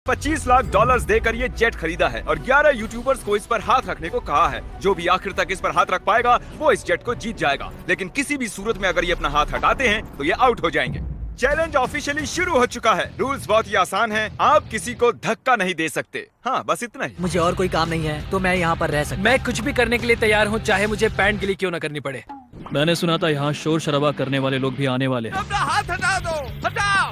$25 लाख देकर ये जेट खरीदा है और 11 यूट्यूबर्स को इस पर हाथ रखने को कहा है। जो भी आखिर तक इस पर हाथ रख पाएगा वो इस जेट को जीत जाएगा, लेकिन किसी भी सूरत में अगर ये अपना हाथ हटाते हैं तो ये आउट हो जाएंगे। चैलेंज ऑफिशियली शुरू हो चुका है। रूल्स बहुत ही आसान हैं। आप किसी को धक्का नहीं दे सकते। हाँ, बस इतना ही। मुझे और कोई काम नहीं है तो मैं यहाँ पर रह सकता। मैं कुछ भी करने के लिए तैयार हूँ, चाहे मुझे पैंट गिली क्यों न करनी पड़े। मैंने सुना था यहाँ शोर शराबा करने वाले लोग भी आने वाले हैं। अपना हाथ हटा दो, हटाओ।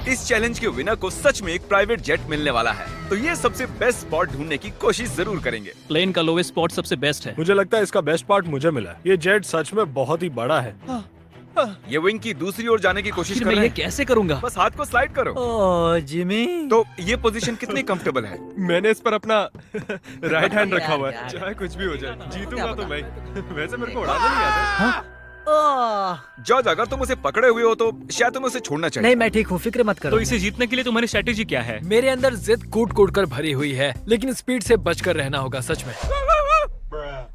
इस चैलेंज के विनर को सच में एक प्राइवेट जेट मिलने वाला है, तो ये सबसे बेस्ट स्पॉट ढूंढने की कोशिश जरूर करेंगे। प्लेन का लोवेस्ट स्पॉट सबसे बेस्ट है। मुझे लगता है इसका बेस्ट पार्ट मुझे मिला है। ये जेट सच में बहुत ही बड़ा है। ये विंग की दूसरी ओर जाने की कोशिश फिर कर मैं रहे ये हैं। कैसे करूँगा? बस हाथ को स्लाइड करो। ओह जिमी, तो ये पोजीशन कितनी कंफर्टेबल है? मैंने इस पर अपना राइट हैंड रखा हुआ है। यार। चाहे कुछ भी हो जाए, जीतूंगा क्या तो पता? मैं। वैसे मेरे को उड़ाना नहीं आता। ओह जॉर्ज, अगर तुम उसे पकड़े हुए हो तो शायद तुम्हें उसे छोड़ना चाहिए। नहीं, मैं ठीक हूँ, फिक्र मत करो। तो इसे जीतने के लिए तुम्हारी स्ट्रेटेजी क्या है? मेरे अंदर जिद कूट कूट कर भरी हुई है, लेकिन स्पीड से बचकर रहना होगा। सच में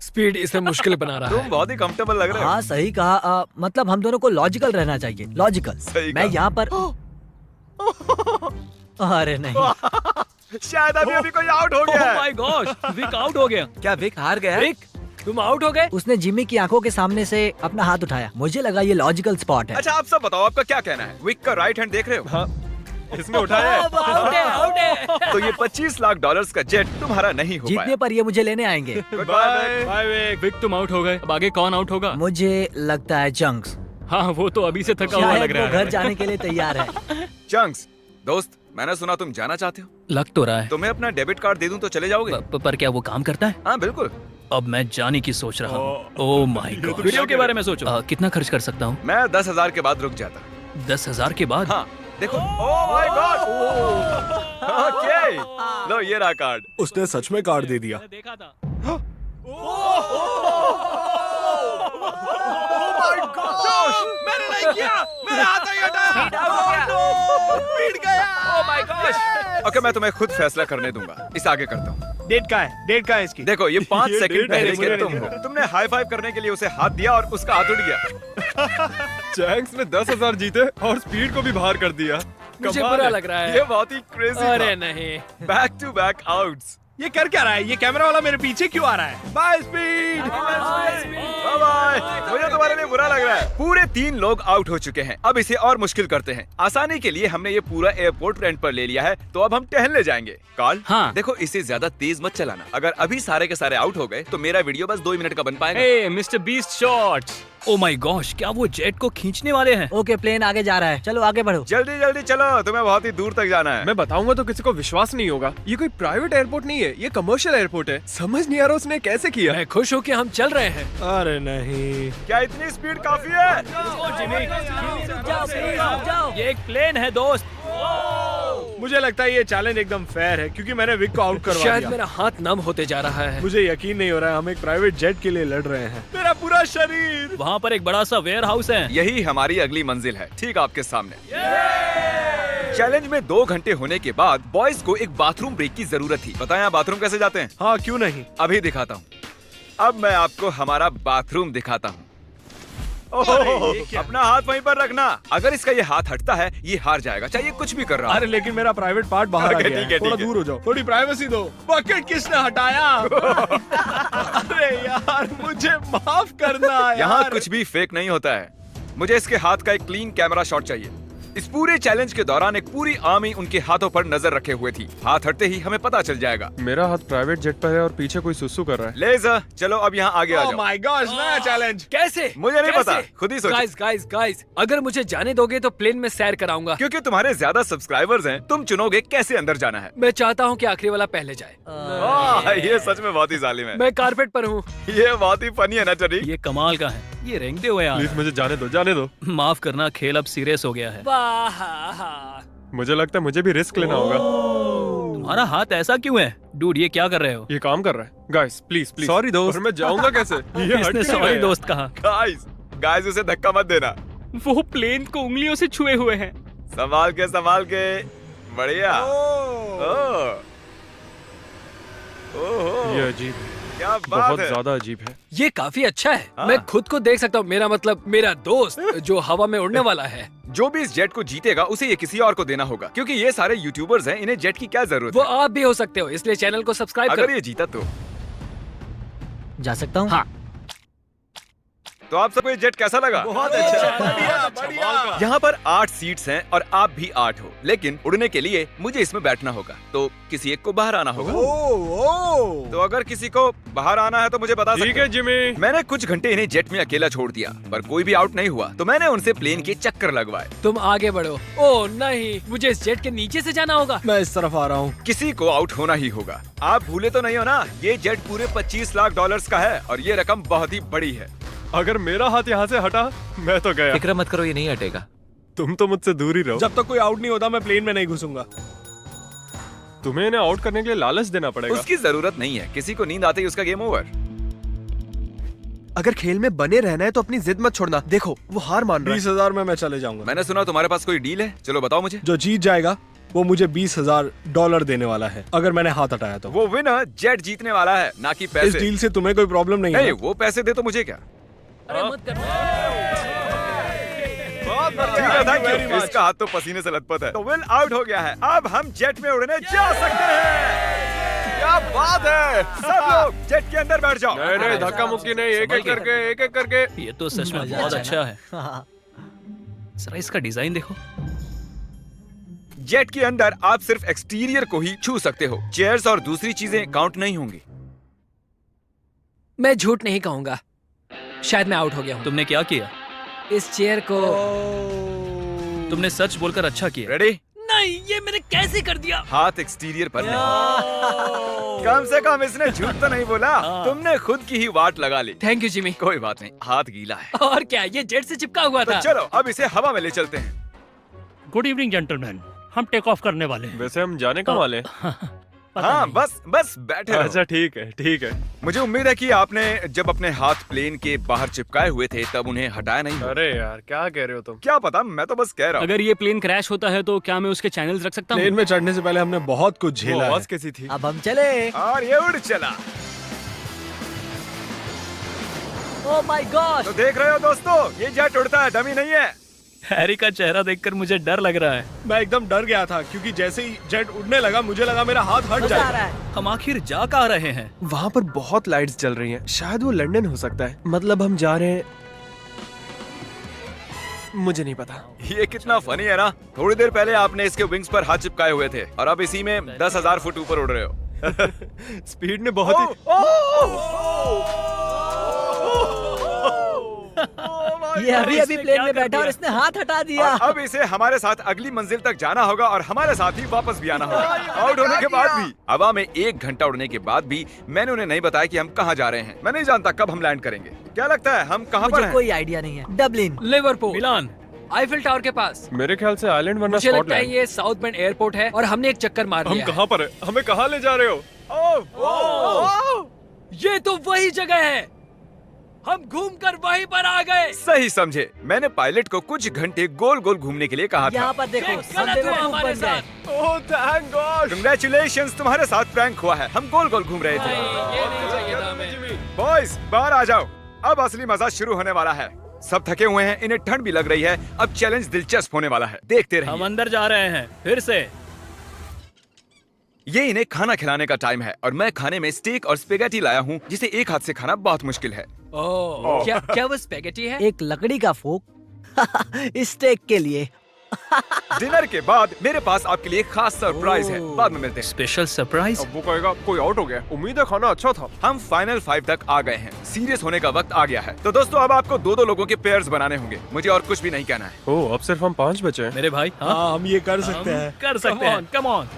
स्पीड इसे मुश्किल बना रहा तुम है। बहुत ही कंफर्टेबल लग रहे हो। हाँ सही कहा। मतलब हम दोनों को लॉजिकल रहना चाहिए। लॉजिकल। सही मैं कहा। यहाँ पर अरे नहीं, शायद अभी कोई आउट हो गया ओह है। माय गॉश, विक आउट हो गया। क्या विक हार गया? विक, तुम आउट हो गए। उसने जिमी की आंखों के सामने से अपना हाथ उठाया। मुझे लगा ये लॉजिकल स्पॉट है। अच्छा, आप सब बताओ, आपका क्या कहना है? विक का राइट हैंड देख रहे हो? हाँ, इसने उठाया है। आउट है, आउट है। तो ये $25 लाख का जेट तुम्हारा नहीं हो जीतने पाया। पर ये मुझे लेने आएंगे। Bye bye Vik. विक तुम आउट हो गए। अब आगे कौन आउट होगा? मुझे लगता है चंक्स। हाँ, वो तो अभी से थका हुआ लग शायद वो रहा घर है। जाने के लिए तैयार है। चंक्स, दोस्त, मैंने सुना तुम जाना चाहते हो। लग तो रहा है। तुम्हें अपना डेबिट कार्ड दे दूं तो चले जाओगे? पर क्या वो काम करता है? हाँ बिल्कुल। अब मैं जाने की सोच रहा हूँ। Oh my God. वीडियो के बारे में सोचो। कितना खर्च कर सकता हूँ? मैं 10,000 के बाद रुक जाता। 10,000 के बाद? हाँ देखो। Oh my God. ओके, लो ये रहा कार्ड। उसने सच में कार्ड दे दिया। मैंने देखा था। मैंने नहीं किया, मेरे हाथ नहीं हटा। ओके, मैं तुम्हें खुद फैसला करने दूंगा। इस आगे करता हूँ। डेट का है? डेट का है इसकी? देखो, ये 5 ये सेकंड डेट है, पहले मुझे के नहीं तुम हो। पता। तुमने हाई फाइव करने के लिए उसे हाथ दिया और उसका हाथ उड़ गया। चैंक्स ने 10,000 जीते और स्पीड को भी बाहर कर दिया। मुझे कमाल बुरा है। लग रहा है। ये बहुत ही क्रेजी अरे नहीं, बैक टू बैक आउट्स। ये कर क्या रहा है? ये कैमरा वाला मेरे पीछे क्यों आ रहा है? By speed. Bye bye. मुझे तुम्हारे लिए बुरा लग रहा है। पूरे 3 लोग आउट हो चुके हैं। अब इसे और मुश्किल करते हैं। आसानी के लिए हमने ये पूरा एयरपोर्ट रेंट पर ले लिया है, तो अब हम टहलने जाएंगे। कार्ल, हाँ। देखो, इसे ज्यादा तेज मत चलाना। अगर अभी सारे के सारे आउट हो गए तो मेरा वीडियो बस 2 मिनट का बन पाएगा। Hey mister Beast shorts. Oh my gosh, क्या वो जेट को खींचने वाले हैं? ओके, प्लेन आगे जा रहा है। चलो आगे बढ़ो। जल्दी जल्दी चलो, तुम्हें बहुत ही दूर तक जाना है। मैं बताऊंगा तो किसी को विश्वास नहीं होगा। ये कोई प्राइवेट एयरपोर्ट नहीं है, ये कमर्शियल एयरपोर्ट है। समझ नहीं आ रहा उसने कैसे किया। मैं खुश हूँ कि हम चल रहे हैं। अरे नहीं। क्या इतनी स्पीड काफी है? ये एक प्लेन है दोस्त। मुझे लगता है ये चैलेंज एकदम फेयर है क्योंकि मैंने विक को आउट करवा शायद दिया। मेरा हाथ नम होते जा रहा है। मुझे यकीन नहीं हो रहा है हम एक प्राइवेट जेट के लिए लड़ रहे हैं। मेरा पूरा शरीर। वहाँ पर एक बड़ा सा वेयर हाउस है। यही हमारी अगली मंजिल है, ठीक आपके सामने। चैलेंज में 2 घंटे होने के बाद बॉयज को एक बाथरूम ब्रेक की जरूरत थी। बताएं आप बाथरूम कैसे जाते हैं? हाँ, क्यों नहीं। अभी दिखाता हूँ। अब मैं आपको हमारा बाथरूम दिखाता हूँ। अपना हाथ वहीं पर रखना। अगर इसका ये हाथ हटता है ये हार जाएगा, चाहे ये कुछ भी कर रहा है। अरे लेकिन मेरा प्राइवेट पार्ट बाहर आ ओके, गया ठीक है। है, थोड़ा ठीक है। दूर हो जाओ, थोड़ी प्राइवेसी दो। बकेट किसने हटाया? अरे यार, मुझे माफ करना यार। यहाँ कुछ भी फेक नहीं होता है। मुझे इसके हाथ का एक क्लीन कैमरा शॉट चाहिए। इस पूरे चैलेंज के दौरान एक पूरी आर्मी उनके हाथों पर नजर रखे हुए थी। हाथ हटते ही हमें पता चल जाएगा। मेरा हाथ प्राइवेट जेट पर है और पीछे कोई सुसु कर रहा है। लेज़र, चलो अब यहाँ आगे आ ओह जाओ। माय गॉड, नया चैलेंज। कैसे? मुझे नहीं कैसे? पता, खुद ही सोचो। गाइस, अगर मुझे जाने दोगे तो प्लेन में सैर कराऊंगा। क्योंकि तुम्हारे ज्यादा सब्सक्राइबर्स हैं, तुम चुनोगे कैसे अंदर जाना है। मैं चाहता हूँ कि आखिरी वाला पहले जाए। ये सच में बहुत ही जालिम है। मैं कारपेट पर हूँ। ये बहुत ही फनी है ना चरी? ये कमाल का है। ये रेंगते हुए आ प्लीज रहा है। मुझे जाने दो, जाने दो। माफ करना, खेल अब सीरियस हो गया है। वाह, मुझे लगता है मुझे भी रिस्क लेना होगा। तुम्हारा हाथ ऐसा क्यों है? डूड, ये क्या कर रहे हो? ये काम कर रहा है। Guys please please. सॉरी दोस्त। और मैं जाऊंगा कैसे? ये हट इसने क्यों सॉरी गया? दोस्त कहा। गाइस उसे धक्का मत देना। वो प्लेन को उंगलियों से छुए हुए हैं। संभाल के। बढ़िया। ओह। ये अजीब है। क्या बात बहुत है। ज्यादा अजीब है। ये काफी अच्छा है। हाँ। मैं खुद को देख सकता हूँ। मेरा मतलब मेरा दोस्त जो हवा में उड़ने वाला है, जो भी इस जेट को जीतेगा उसे ये किसी और को देना होगा, क्योंकि ये सारे यूट्यूबर्स हैं, इन्हें जेट की क्या जरूरत वो है। आप भी हो सकते हो, इसलिए चैनल को सब्सक्राइब अगर करो। ये जीता तो जा सकता हूँ? हाँ। तो आप सबको ये जेट कैसा लगा? बहुत अच्छा, बढ़िया, बढ़िया। यहाँ पर 8 सीट्स हैं और आप भी 8 हो, लेकिन उड़ने के लिए मुझे इसमें बैठना होगा, तो किसी एक को बाहर आना होगा। तो अगर किसी को बाहर आना है तो मुझे बता सकते ठीक है हो। जिमी। मैंने कुछ घंटे इन्हें जेट में अकेला छोड़ दिया, पर कोई भी आउट नहीं हुआ, तो मैंने उनसे प्लेन के चक्कर लगवाए। तुम आगे बढ़ो। ओह नहीं, मुझे इस जेट के नीचे से जाना होगा। मैं इस तरफ आ रहा हूँ। किसी को आउट होना ही होगा। आप भूले तो नहीं हो ना, ये जेट पूरे 25 लाख डॉलर्स का है और ये रकम बहुत ही बड़ी है। अगर मेरा हाथ यहाँ से हटा, मैं तो गया। फिक्र मत करो, ये नहीं हटेगा। तुम तो मुझसे दूर ही रहो। जब तक कोई आउट नहीं होता मैं प्लेन में नहीं घुसूंगा। तुम्हें इन्हें आउट करने के लिए लालच देना पड़ेगा। उसकी जरूरत नहीं है, किसी को नींद आते ही उसका गेम ओवर। अगर खेल में बने रहना है तो अपनी जिद मत छोड़ना। देखो वो हार मान रहा है। 20,000 में मैं चले जाऊंगा। मैंने सुना तुम्हारे पास कोई डील है, चलो बताओ मुझे। जो जीत जाएगा वो मुझे $20,000 देने वाला है, अगर मैंने हाथ हटाया तो। वो विनर जेट जीतने वाला है, ना कि इस पैसे। डील से तुम्हें कोई प्रॉब्लम नहीं नहीं, है? वो पैसे दे तो मुझे क्या। अरे मत कर। ठीक है, thank you। इसका हाथ तो पसीने से लथपथ है। तो विल आउट हो गया है। अब हम जेट में उड़ने जा सकते हैं। क्या बात है, सब लोग जेट के अंदर बैठ जाओ। नहीं नहीं, धक्का मुक्की नहीं, एक एक करके। ये तो सच में बहुत अच्छा है। जरा इसका डिजाइन देखो। जेट के अंदर आप सिर्फ एक्सटीरियर को ही छू सकते हो, चेयर्स और दूसरी चीजें काउंट नहीं होंगी। मैं झूठ नहीं कहूंगा, शायद मैं आउट हो गया हूँ। तुमने क्या किया? इस चेयर को तुमने सच बोलकर अच्छा किया। रेडी? नहीं, ये मैंने कैसे कर दिया? हाथ एक्सटीरियर पर नहीं। कम से कम इसने झूठ तो नहीं बोला। तुमने खुद की ही वाट लगा ली। Thank you Jimmy. कोई बात नहीं, हाथ गीला है। और क्या, ये जेट से चिपका हुआ तो था। चलो अब इसे हवा में ले चलते हैं। गुड इवनिंग जेंटलमैन, हम टेक ऑफ करने वाले हैं। वैसे हम जाने कहाँ वाले हैं? पता हाँ, नहीं। बस बैठे रहो। अच्छा ठीक है, ठीक है। मुझे उम्मीद है कि आपने जब अपने हाथ प्लेन के बाहर चिपकाए हुए थे तब उन्हें हटाया नहीं होगा। अरे यार, क्या कह रहे हो तुम? क्या पता, मैं तो बस कह रहा हूँ। अगर ये प्लेन क्रैश होता है तो क्या मैं उसके चैनल्स रख सकता प्लेन हूँ? में चढ़ने से पहले हमने बहुत कुछ वो झेला है। आवाज कैसी थी? अब हम चले। और ये उड़ चला। Oh my God. तो देख रहे हो दोस्तों, ये जेट उड़ता है, डमी नहीं है। हैरी का चेहरा देखकर मुझे डर लग रहा है। मैं एकदम डर गया था क्योंकि जैसे ही जेट उड़ने लगा मुझे लगा मेरा हाथ हट मजा आ रहा जाएगा। है। हम आखिर जा कहाँ रहे हैं? वहाँ पर बहुत लाइट्स जल रही हैं। शायद वो लंदन हो सकता है। मतलब हम जा रहे हैं, मुझे नहीं पता। ये कितना फनी है ना। थोड़ी देर पहले आपने इसके विंग्स पर हाथ चिपकाए हुए थे और अब इसी में 10,000 फुट ऊपर उड़ रहे हो। स्पीड ने बहुत ही ये अभी अभी प्लेन में बैठा और इसने हाथ हटा दिया। और अब इसे हमारे साथ अगली मंजिल तक जाना होगा और हमारे साथ ही वापस भी आना होगा। आउट होने के बाद भी, हवा में 1 घंटा उड़ने के बाद भी मैंने उन्हें नहीं बताया कि हम कहाँ जा रहे हैं। मैं नहीं जानता कब हम लैंड करेंगे। क्या लगता है हम कहाँ पर मुझे हैं? कोई आइडिया नहीं है। डबलिन। लिवरपूल, मिलान। आईफिल टावर के पास। मेरे ख्याल से आइलैंड वरना मुझे लगता है स्कॉटलैंड। ये साउथ बेंड एयरपोर्ट है और हमने एक चक्कर मार हम लिया है। कहाँ पर है? हमें कहाँ ले जा रहे हो? ये तो वही जगह है, हम घूमकर वहीं पर आ गए। सही समझे। मैंने पायलट को कुछ घंटे गोल गोल घूमने के लिए कहा था। यहाँ पर देखो, ये हम गलत हुआ बेवकूफ हमारे बन गए। साथ। Oh thank God. Congratulations, तुम्हारे साथ प्रैंक हुआ है। हम गोल गोल घूम रहे थे। ये नहीं चाहिए था हमें। बॉयज बाहर आ जाओ, अब असली मजा शुरू होने वाला है। सब थके हुए हैं, इन्हें ठंड भी लग रही है। अब चैलेंज दिलचस्प होने वाला है, देखते हम रहिए। अंदर जा रहे हैं फिर से। ये इन्हें खाना खिलाने का टाइम है और मैं खाने में स्टेक और स्पेगेटी लाया हूँ, जिसे एक हाथ से खाना बहुत मुश्किल है। ओह, क्या वो स्पेगेटी है? एक लकड़ी का फोक स्टेक के लिए। डिनर के बाद मेरे पास आपके लिए खास सरप्राइज है, बाद में मिलते हैं। Special surprise. अब वो कहेगा कोई आउट हो गया। उम्मीद है खाना अच्छा था। हम फाइनल 5 तक आ गए हैं। सीरियस होने का वक्त आ गया है। तो दोस्तों अब आपको 2-2 लोगों के पेयर्स बनाने होंगे। मुझे और कुछ भी नहीं कहना है। ओह, अब सिर्फ हम 5 बचे हैं। मेरे भाई, हाँ, हाँ हम ये कर सकते हैं। कर सकते हैं। Come on.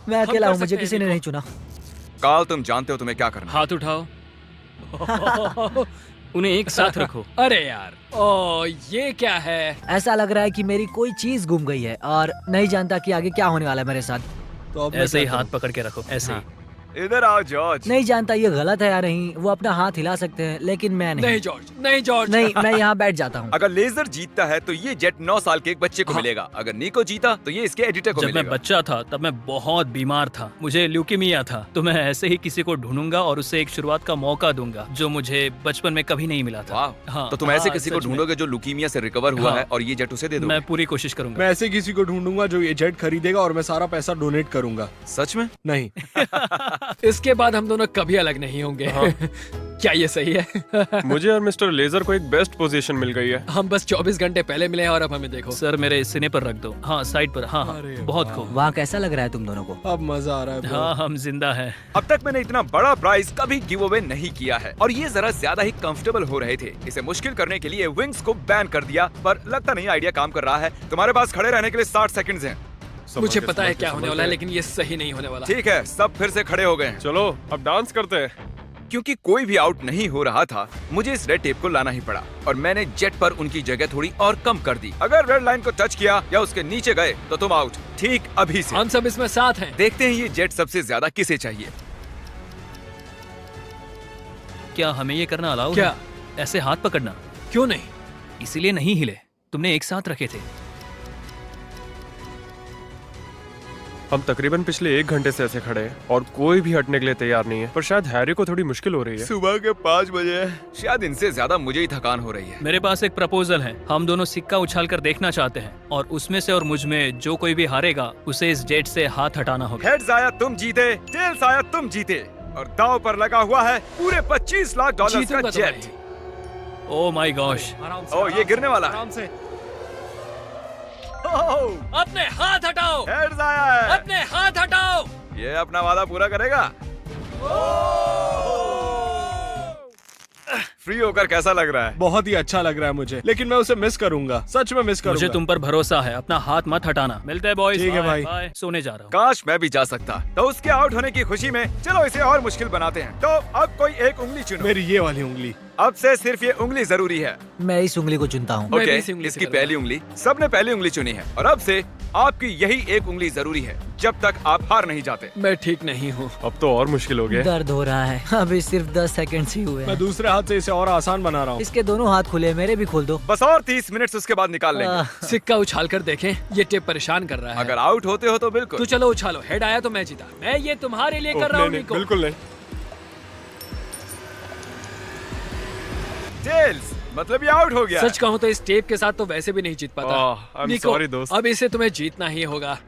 मैं अकेला कर हूँ, मुझे सकते किसी हैं, ने देखो। नहीं चुना। काल, तुम जानते हो तुम्हें क्या करना है। हाथ उठाओ। उन्हें एक साथ रखो। अरे यार, ओ ये क्या है? ऐसा लग रहा है कि मेरी कोई चीज गुम गई है और नहीं जानता कि आगे क्या होने वाला है मेरे साथ। तो अब मैं ऐसे ही क्या हाथ करूं? पकड़ के रखो, ऐसे ही। इधर आओ जॉर्ज। नहीं जानता ये गलत है या नहीं, वो अपना हाथ हिला सकते हैं लेकिन मैं नहीं। नहीं जॉर्ज, नहीं जॉर्ज। नहीं, मैं यहाँ बैठ जाता हूँ। अगर लेजर जीतता है तो ये जेट 9 साल के एक बच्चे को मिलेगा। अगर निको जीता तो ये इसके एडिटर को जब मैं मिलेगा। बच्चा था तब मैं बहुत बीमार था, मुझे ल्यूकीमिया था, तो मैं ऐसे ही किसी को ढूंढूंगा और उसे एक शुरुआत का मौका दूंगा जो मुझे बचपन में कभी नहीं मिला था। वाह, हाँ, तो तुम ऐसे हाँ, किसी को सच में। ढूंढोगे जो लुकीमिया से रिकवर हुआ हाँ। है और ये जेट उसे दे दो। मैं पूरी कोशिश करूंगा। मैं ऐसे किसी को ढूंढूंगा जो ये जेट खरीदेगा और मैं सारा पैसा डोनेट करूंगा। सच में? नहीं। इसके बाद हम दोनों कभी अलग नहीं होंगे। क्या ये सही है? मुझे और मिस्टर लेजर को एक बेस्ट पोजीशन मिल गई है। हम बस 24 घंटे पहले मिले हैं और अब हमें देखो। सर मेरे सीने पर रख दो। हाँ साइड पर। हाँ हाँ, बहुत खूब। वहाँ कैसा लग रहा है तुम दोनों को? अब मजा आ रहा है bro। हाँ हम जिंदा हैं। अब तक मैंने इतना बड़ा प्राइज कभी गिव अवे नहीं किया है और ये जरा ज्यादा ही कंफर्टेबल हो रहे थे। इसे मुश्किल करने के लिए विंग्स को बैन कर दिया, पर लगता नहीं आइडिया काम कर रहा है। तुम्हारे पास खड़े रहने के लिए 60 सेकंड्स हैं। मुझे पता है क्या होने वाला है, लेकिन ये सही नहीं होने वाला। ठीक है, सब फिर से खड़े हो गए हैं। चलो अब डांस करते हैं। क्योंकि कोई भी आउट नहीं हो रहा था, मुझे इस रेड टेप को लाना ही पड़ा और मैंने जेट पर उनकी जगह थोड़ी और कम कर दी। अगर रेड लाइन को टच किया या उसके नीचे गए तो तुम आउट। ठीक अभी से। हम सब इसमें साथ हैं। देखते हैं ये जेट सबसे ज्यादा किसे चाहिए। क्या हमें ये करना अलाउ क्या? है? ऐसे हाथ पकड़ना? क्यों नहीं? इसीलिए नहीं हिले, तुमने एक साथ रखे थे। हम तकरीबन पिछले 1 घंटे से ऐसे खड़े हैं और कोई भी हटने के लिए तैयार नहीं है, पर शायद हैरी को थोड़ी मुश्किल हो रही है। सुबह के 5 बजे है, शायद इनसे ज्यादा मुझे ही थकान हो रही है। मेरे पास एक प्रपोजल है। हम दोनों सिक्का उछाल कर देखना चाहते हैं और उसमें से और मुझ में जो कोई भी हारेगा उसे इस जेट से हाथ हटाना होगा। हेड्स आया तुम जीते, टेल्स आया तुम जीते और दांव पर लगा हुआ है पूरे 25 लाख डॉलर जीतूंगा का तो जेट। मैं। ओह माय गॉश। ओ ये गिरने वाला है। आराम से। अपने हाथ हटाओ, हेड्स आया है। अपने हाथ हटाओ। ये अपना वादा पूरा करेगा। फ्री होकर कैसा लग रहा है? बहुत ही अच्छा लग रहा है मुझे, लेकिन मैं उसे मिस करूंगा। सच में मिस करूंगा। मुझे तुम पर भरोसा है, अपना हाथ मत हटाना। मिलते हैं बॉयज। ठीक है भाई। बाय। सोने जा रहा हूँ। काश मैं भी जा सकता। तो उसके आउट होने की खुशी में चलो इसे और मुश्किल बनाते हैं। तो अब कोई एक उंगली चुनो। मेरी ये वाली उंगली। अब से सिर्फ ये उंगली जरूरी है। मैं इस उंगली को चुनता हूँ। मैं भी ओके, इसी उंगली से इसकी करूंगा। पहली उंगली। सबने पहली उंगली चुनी है और अब से आपकी यही एक उंगली जरूरी है जब तक आप हार नहीं जाते। मैं ठीक नहीं हूँ। अब तो और मुश्किल हो गया। दर्द हो रहा है। अभी सिर्फ 10 सेकंड ही हुए मैं हैं। दूसरे हाथ से इसे और आसान बना रहा हूँ। इसके दोनों हाथ खुले, मेरे भी खोल दो। बस और 30 मिनट उसके बाद निकाल लेंगे। आह, सिक्का उछाल कर देखें, ये टेप परेशान कर रहा है। अगर आउट होते हो तो बिल्कुल। तो चलो उछालो। हेड आया तो मैं जीता। मैं ये तुम्हारे लिए कर रहा हूँ नहीं, निको। बिल्कुल नहीं। टेल्स, मतलब ये आउट हो गया। सच कहूँ तो इस टेप के साथ तो वैसे भी नहीं जीत पाता। I'm निको, sorry, दोस्त। अब इसे तुम्हें जीतना ही होगा।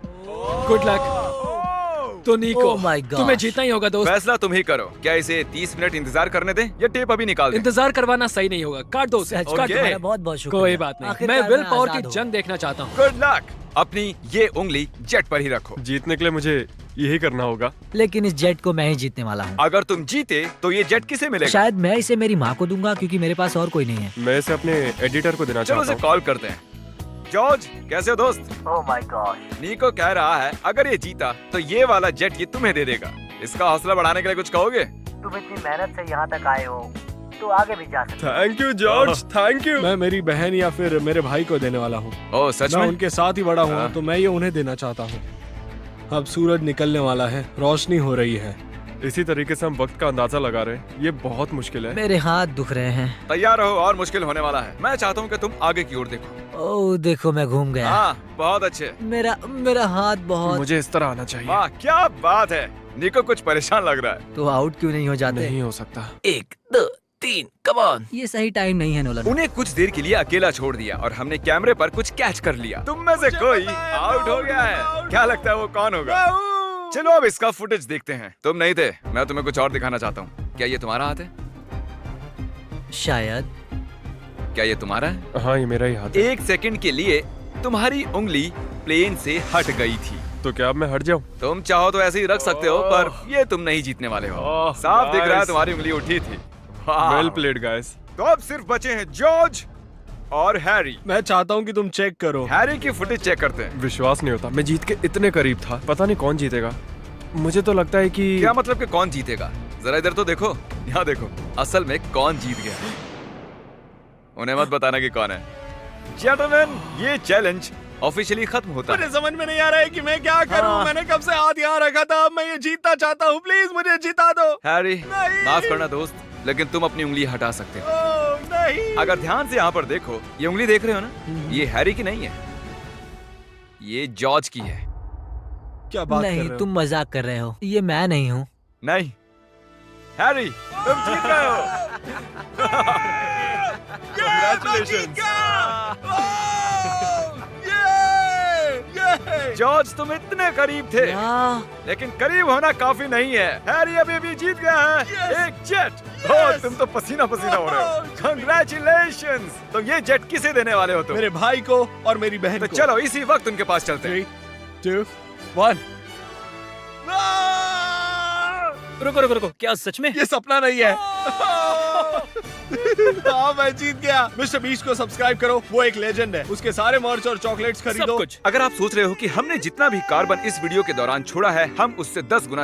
Good luck. तो निको, Oh my gosh। तुम्हें जीतना ही होगा दोस्त। फैसला तुम ही करो। क्या इसे 30 मिनट इंतजार करने दें या टेप अभी निकाल दें? इंतजार करवाना सही नहीं होगा। काट दो उसे। सच काट का दो। तुम्हारा बहुत बहुत शुक्रिया। कोई बात नहीं। आखिरकार मैं विल पावर आजाद की हूँ। जंग देखना चाहता हूँ। Good luck. अपनी ये उंगली जेट पर ही रखो। जीतने के लिए मुझे यही करना होगा। लेकिन इस जेट को मैं ही जीतने वाला हूँ। अगर तुम जीते तो ये जेट किसे मिलेगा? शायद मैं इसे मेरी माँ को दूंगा क्योंकि मेरे पास और कोई नहीं है। मैं इसे अपने एडिटर को देना चलो चाहता उसे हूँ। कॉल करते हैं। जॉर्ज, कैसे हो दोस्त? Oh my God. निको कह रहा है अगर ये जीता तो ये वाला जेट ये तुम्हें दे देगा। इसका हौसला बढ़ाने के लिए कुछ कहोगे? तुम इतनी मेहनत से यहाँ तक आए हो तो आगे भी जा सकते thank you George, thank you. मैं मेरी बहन या फिर मेरे भाई को देने वाला हूँ। ओह सच मैं में? उनके साथ ही बड़ा हुआ हाँ। हूँ, तो मैं ये उन्हें देना चाहता हूँ। अब सूरज निकलने वाला है, रोशनी हो रही है। इसी तरीके से हम वक्त का अंदाजा लगा रहे हैं। ये बहुत मुश्किल है। मेरे हाथ दुख रहे हैं। तैयार रहो, और मुश्किल होने वाला है। मैं चाहता हूँ कि तुम आगे की ओर देखो। ओह देखो मैं घूम गया। हाँ, बहुत अच्छे। मेरा हाथ बहुत। मुझे इस तरह आना चाहिए। वाह क्या बात है। निको कुछ परेशान लग रहा है। तो आउट क्यों नहीं हो जाते? नहीं हो सकता। 1 2 3 कम ऑन। ये सही टाइम नहीं है नोलन। उन्हें कुछ देर के लिए अकेला छोड़ दिया और हमने कैमरे पर कुछ कैच कर लिया। तुम में से कोई आउट हो गया है। क्या लगता है वो कौन होगा? चलो अब इसका फुटेज देखते हैं। तुम नहीं थे, मैं तुम्हें कुछ और दिखाना चाहता हूँ। क्या ये तुम्हारा हाथ है? शायद। क्या ये तुम्हारा है? हाँ, ये मेरा ही हाथ है। 1 सेकंड के लिए तुम्हारी उंगली प्लेन से हट गई थी। तो क्या अब मैं हट जाऊँ? तुम चाहो तो ऐसे ही रख सकते हो, पर ये तुम नहीं जीतने वाले हो। ओह, साफ दिख रहा है guys। तुम्हारी उंगली उठी थी। वाह। Well played guys. तो अब सिर्फ बचे हैं जॉर्ज और हैरी। मैं चाहता हूँ कि तुम चेक करो। हैरी की फुटेज चेक करते हैं। विश्वास नहीं होता, मैं जीत के इतने करीब था। पता नहीं कौन जीतेगा। मुझे तो लगता है कि क्या मतलब कि कौन जीतेगा? जरा इधर तो देखो, यहाँ देखो। असल में कौन जीत गया? उन्हें मत बताना कि कौन है। जेंटलमैन, ये चैलेंज ऑफिशियली खत्म होता मुझे है। समझ में नहीं आ रहा है कि मैं क्या करूं। हाँ। मैंने कब से हाथ यहाँ रखा था, अब मैं ये जीतना चाहता हूँ। प्लीज मुझे जिता दो। हैरी, नहीं। माफ करना दोस्त, लेकिन तुम अपनी उंगली हटा सकते हो। ओह, नहीं। अगर ध्यान से यहाँ पर देखो, ये उंगली देख रहे हो ना, ये हैरी की नहीं है, ये जॉर्ज की है। क्या बात कर नहीं, रहे हो? तुम मजाक कर रहे हो। ये मैं नहीं हूँ। नहीं हैरी, तुम जीत गए हो। जॉर्ज, तुम इतने करीब थे, लेकिन करीब होना काफी नहीं है। हैरी अभी भी जीत गया है एक जेट। ओह, तुम तो पसीना पसीना हो रहे हो। कंग्रेचुलेशंस। तो ये जेट किसे देने वाले हो तुम? मेरे भाई को और मेरी बहन तो को। चलो इसी वक्त उनके पास चलते हैं। 3, 2, 1। रुको रुको रुको, क्या सच में? ये सपना नहीं है। हाँ, मैं जीत गया। मिस्टर बीस्ट को सब्सक्राइब करो, वो एक लेजेंड है। उसके सारे मर्च और चॉकलेट्स सब खरीदो। कुछ। अगर आप सोच रहे हो कि हमने जितना भी कार्बन इस वीडियो के दौरान छोड़ा है, हम उससे 10 गुना